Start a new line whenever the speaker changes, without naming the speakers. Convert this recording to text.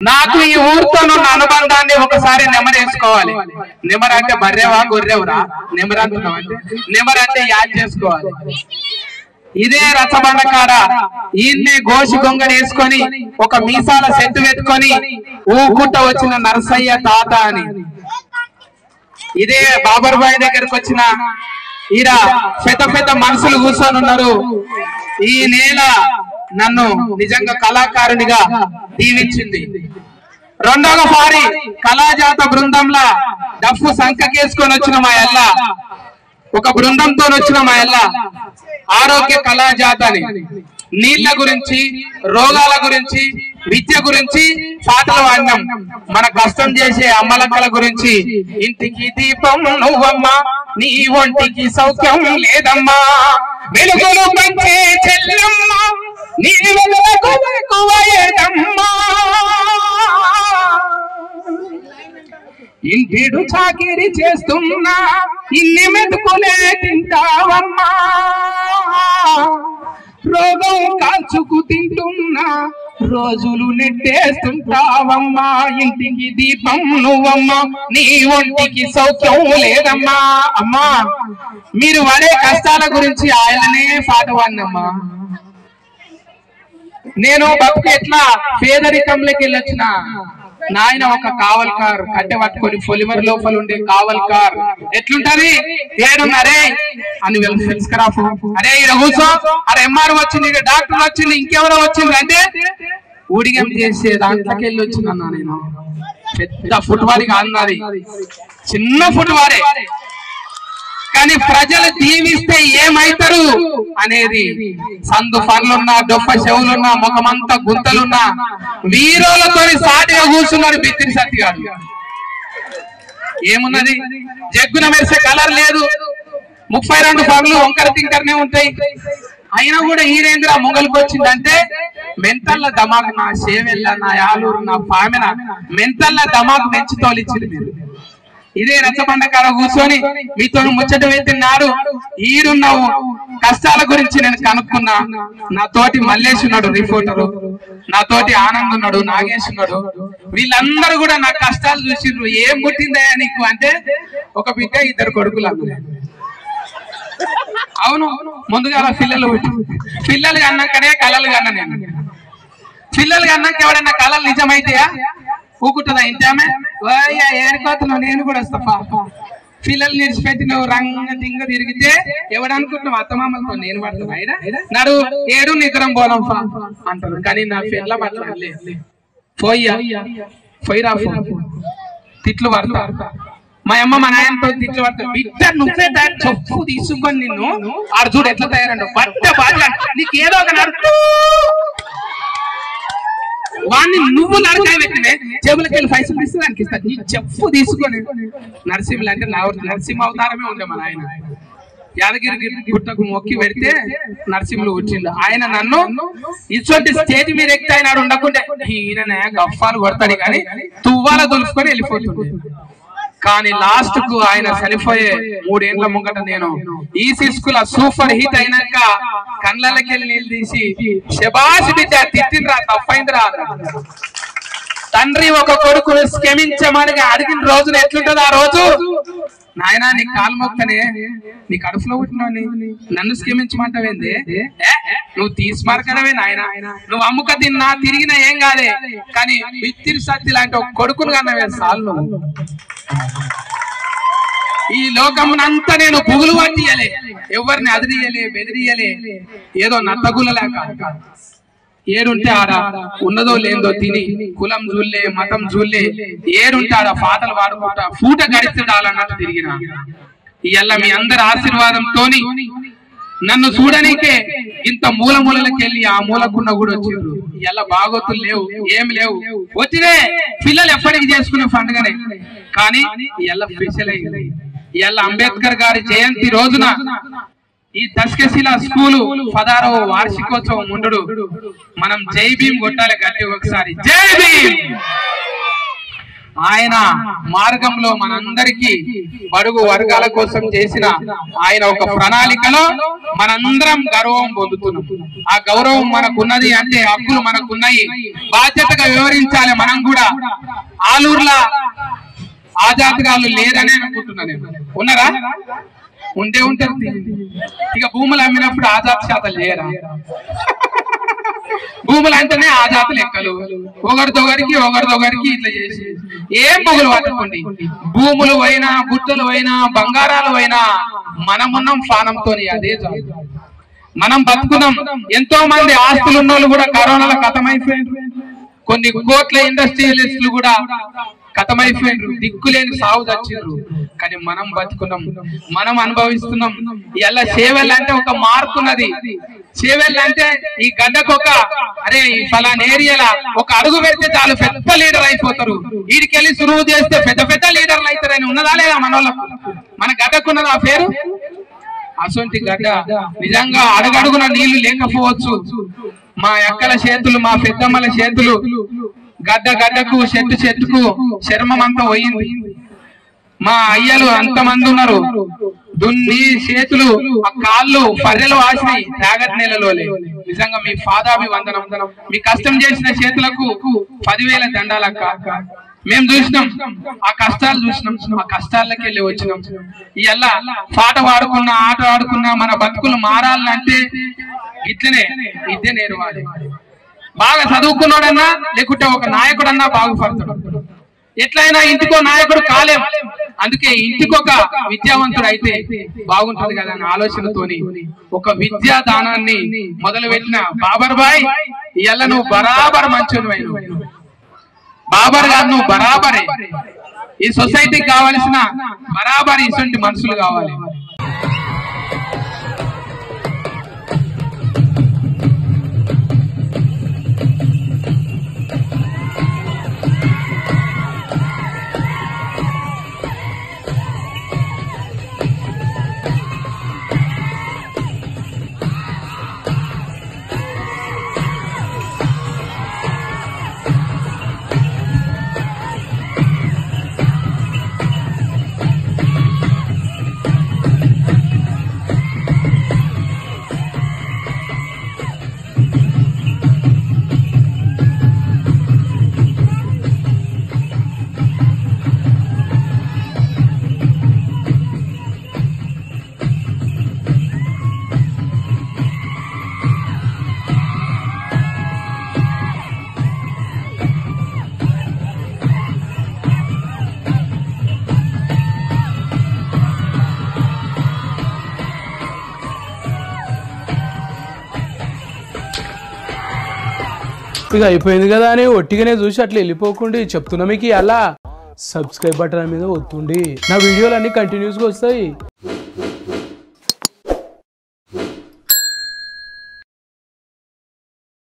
నాకు ఈ ఊరితో ఉన్న అనుబంధాన్ని ఒకసారి నెమరేసుకోవాలి. నెమర అంటే బర్రెవా గొర్రెవరా? నెమర అంటున్నావు అంటే నెమర అంటే యాద్ చేసుకోవాలి. ఇదే రచ్చబండ కాడ ఈయన్నే గోసి గొంగడి వేసుకొని ఒక మీసాల సెట్టు పెట్టుకొని ఊకుంట వచ్చిన నరసయ్య తాత అని. ఇదే బాబర్ బాయ్ దగ్గరకు వచ్చిన ఈడ పెద్ద పెద్ద మనుషులు కూర్చొని ఉన్నారు. ఈ నేల నన్ను నిజంగా కళాకారునిగా దీవించింది. రెండవసారి కళాజాత బృందంలా డప్పు సంకకేసుకొని వచ్చిన మా ఎల్ల, ఒక బృందంతో వచ్చిన మా ఎల్ల ఆరోగ్య కళాజాత అని నీళ్ల గురించి, రోగాల గురించి, విద్య గురించి పాటలు వాడినాం. మన కష్టం చేసే అమ్మలక్కల గురించి, ఇంటికి దీపం నువ్వమ్మా, నీ ఒంటికి సౌఖ్యం లేదమ్మా, వెలుగులు పంచే చెల్లెమ్మ, నీ వెలుగులకు ఎక్కువయ్యేదమ్మా, ఇంటిడు చాకిరి చేస్తున్నా ఇన్ని మెతుకులే తింటావమ్మా, రోగం కాల్చుకు తింటున్నా రోజులు నెట్టేస్తుంటావమ్మా, ఇంటికి దీపం నువ్వమ్మా, నీ ఒంటికి సౌఖ్యం లేదమ్మా. అమ్మా మీరు పడే కష్టాల గురించి ఆయననే పాట వాడినమ్మా. నేను బతుకు ఎట్లా పేదరికంలోకి వెళ్ళొచ్చిన నాయన ఒక కావల్ కార్ కట్టె పట్టుకొని పొలిమర్ లోపల ఉండే కావల్ కార్ ఎట్లుంటది, ఏడున్నారే అని తెలుసుకురాపు, అరే ఇక్కడ కూర్చో, అరే ఎంఆర్ వచ్చింది, డాక్టర్ వచ్చింది, ఇంకెవరో వచ్చింది అంటే ఊడిగం చేసే దాంట్లోకి వెళ్ళి వచ్చిందన్నా. నేను పెద్ద ఫుట్బాల్ కాదు, చిన్న ఫుట్బాలే, కానీ ప్రజలు దీవిస్తే ఏమైతారు అనేది సందు పనులున్నా, డొప్ప చెవులున్నా, ముఖమంతా గుంతలున్నా వీరులతో సాటిగా కూర్చున్నాడు బిత్తిరి సత్తి గారు. ఏమున్నది, జగ్గున మెరిసే కలర్ లేదు, 32 పనులు వంకర తింకరనే ఉంటాయి. అయినా కూడా ఈ రేంద్ర ముంగలికి వచ్చిందంటే మెంతల్ల దమాకు, నా సేవెల్ల, నా యాలూరు, నా పామెన మెంతల్ల దమాకు మెచ్చి తోలిచ్చింది మీరు. ఇదే రచ్చబండ కాడ కూర్చొని మీతో ముచ్చట వెళ్తున్నాడు. ఈడున్న కష్టాల గురించి నేను కనుక్కున్నా. నాతోటి మల్లేష్ ఉన్నాడు రిపోర్టరు, నాతోటి ఆనంద్ ఉన్నాడు, నాగేష్ ఉన్నాడు, వీళ్ళందరూ కూడా నా కష్టాలు చూసిండ్రు. ఏం పుట్టిందయ్యా నీకు అంటే ఒక బిడ్డ, 2 కొడుకులు అన్నారు. అవును, ముందుగా పిల్లలు పిల్లలు కన్నాకనే కళలు కన్నా. నేను పిల్లలు కన్నాక ఎవడన్నా కళలు నిజమైతాయా? ఊకుంటుందా ఇంటామే? ఏడుకోతున్నావు, నేను కూడా వస్తా. పిల్లలు నిడిచిపెట్టి నువ్వు రంగ దింగ తిరిగితే ఎవడనుకుంటున్నావు? అత్తమామలతో నేను పడతాను ఆయన నాడు ఏడు నిద్రం పోదాం అంటారు. కానీ నా పిల్ల పట్ల పోయిరా తిట్లు పడతా. మా అమ్మ మా నాయనతో తిట్లు పడతారు. బిడ్డ నువ్వే దాన్ని చెప్పు తీసుకొని నిన్ను ఆడు చూడు ఎట్లా తయారంటావు, బట్ట బాధ నీకు ఏదో ఒక నడుపు వాడిని నువ్వు నరకాయ పెట్టినే జేబులకి వెళ్ళి పైసలు తీస్తే దానికి ఇస్తా. నీ చెప్పు తీసుకొని నరసింహులు అంటే నరసింహ అవతారమే ఉండే మన ఆయన. యాదగిరి గుట్టకు మొక్కి పెడితే నరసింహులు వచ్చిండు. ఆయన నన్ను ఇటువంటి స్టేజ్ మీద ఎక్కి ఆయన ఉండకుంటే ఈయన గఫాలు కొడతాడు కానీ తువ్వాల దులుసుకొని వెళ్ళిపోతుండే. కానీ లాస్ట్ కు ఆయన చనిపోయే 3 ఏళ్ల ముంగట నేను ఈసీ స్కూల్ సూపర్ హిట్ అయినాక కళ్ళకి వెళ్ళి నీళ్ళు తీసి శబాష్ బిడ్డ తిట్టిండ్రా, తప్పైందిరా. తండ్రి ఒక కొడుకును క్షమించమని అడిగిన రోజున ఎట్లుంటది ఆ రోజు? నాయన నీ కాలు మొక్కనే, నీ కడుపులో పుట్టినోని నన్ను క్షమించమంటావేంది? నువ్వు తీసుమార్కనవే నాయన, నువ్వు అమ్ముక తిన్నా తిరిగినా ఏం కాదే, కానీ బిత్తిరి సత్తి లాంటి ఒక కొడుకును కన్నవే సాలు. ఈ లోకమునంతా నేను పుగులు పట్టియలే, ఎవరిని అదిరియలే, బెదిరియలే, ఏదో నత్తగులలేక ఏడుంటే ఆడ ఉన్నదో లేదో తిని కులం చూల్లే, మతం చూల్లే, ఏడుంటే ఆడ పాటలు పాడుకుంటా పూట గడిచాలన్నట్టు తిరిగిన. ఇవాళ మీ అందరి ఆశీర్వాదంతోని నన్ను చూడనీకే ఇంత మూలకి వెళ్ళి ఆ మూలకున్న కూడా వచ్చిండ్రు. ఇవాళ బాగోతులు లేవు, ఏమి లేవు, వచ్చినే పిల్లలు ఎప్పటికి చేసుకునే పండుగనే. కానీ ఇవాళ స్పెషల్ అయింది. ఇవాళ అంబేద్కర్ గారి జయంతి రోజున ఈ తస్కశిల స్కూలు 16వ వార్షికోత్సవం ఉండు. మనం జై భీమ్ కొట్టాలి గట్టి ఒకసారి, జై భీమ్. ఆయన మార్గంలో మనందరికీ బడుగు వర్గాల కోసం చేసిన ఆయన ఒక ప్రణాళికలో మనందరం గౌరవం పొందుతున్నాం. ఆ గౌరవం మనకున్నది అంటే హక్కులు మనకున్నాయి, బాధ్యతగా వివరించాలి. మనం కూడా ఆలూరులా ఆజాద్గాళ్ళు లేరనే అనుకుంటున్నా నేను. ఉన్నారా? ఉంటే ఉంటారు. ఇక భూములు అమ్మినప్పుడు ఆజాద్ శాతలు లేరా? భూములు అంటేనే ఆజాత్ లెక్కలు, ఒకరిదొకరికి ఇట్లా చేసి ఏం పొగులు పట్టుకోండి. భూములు అయినా గుట్టలు అయినా బంగారాలు అయినా మనమున్నాం ఫానంతో, అదే చాలు. మనం బతుకున్నాం. ఎంతో మంది ఆస్తులు ఉన్న వాళ్ళు కూడా కరోనాలో కథమైపోయారు. కొన్ని కోట్ల ఇండస్ట్రియలిస్టులు కూడా కథమైపోయినారు, దిక్కులేని సాగు చచ్చిండ్రు. కానీ మనం బతుకున్నాం, మనం అనుభవిస్తున్నాం. ఇలా చేవెళ్ళ అంటే ఒక మార్పు ఉన్నది. చేవెళ్ళ అంటే ఈ గడ్డకు ఒక అరే ఫలానా ఏరియాలో ఒక అడుగు పెడితే చాలు పెద్ద లీడర్ అయిపోతారు, వీడికెళ్ళి సురువు చేస్తే పెద్ద పెద్ద లీడర్లు అవుతారని ఉన్నదా లేదా మన వాళ్ళకు? మన గడ్డకున్నది ఆ పేరు. అసొంటి గడ్డ నిజంగా అడుగడుగున నీళ్లు లేకపోవచ్చు. మా అక్కల చేతులు, మా పెద్దమ్మల చేతులు గడ్డ గడ్డకు చెట్టు చెట్టుకు చర్మం అంతా పోయింది. మా అయ్యలు అంతమంది ఉన్నారు, దున్ని చేతులు ఆ కాళ్ళు పర్రెలు వాసినాయి త్యాగట్ నెలలోలే. నిజంగా మీ పాదాభివందనం. మీ కష్టం చేసిన చేతులకు 10,000 దండాలక్క. మేము చూసినాం, ఆ కష్టాలు చూసినాం, ఆ కష్టాలకి వెళ్ళి వచ్చినాం. ఇలా పాట పాడుకున్నా ఆట ఆడుకున్నా మన బతుకులు మారాలంటే ఇట్లనే ఇదే నేర్వాలి. బాగా చదువుకున్నాడన్నా లేకుంటే ఒక నాయకుడన్నా బాగుపడతాడు. ఎట్లయినా ఇంటికో నాయకుడు కాలేం. అందుకే ఇంటికొక విద్యావంతుడు అయితే బాగుంటది కదా అనే ఆలోచనతోని ఒక విద్యా దానాన్ని మొదలు పెట్టిన బాబర్ భాయ్. ఇవాళ నువ్వు బరాబర్ మంచోనివైన బాబర్ గారు, నువ్వు బరాబరే. ఈ సొసైటీకి కావలసిన బరాబర్ ఇటువంటి మనుషులు కావాలి.
ఇక అయిపోయింది కదా అని ఒట్టిగానే చూసి అట్లా వెళ్ళిపోకుండా చెప్తున్నా మీకు అలా సబ్స్క్రైబ్ బటన్ మీద ఒత్తుండి నా వీడియోలు అన్ని కంటిన్యూస్గా వస్తాయి.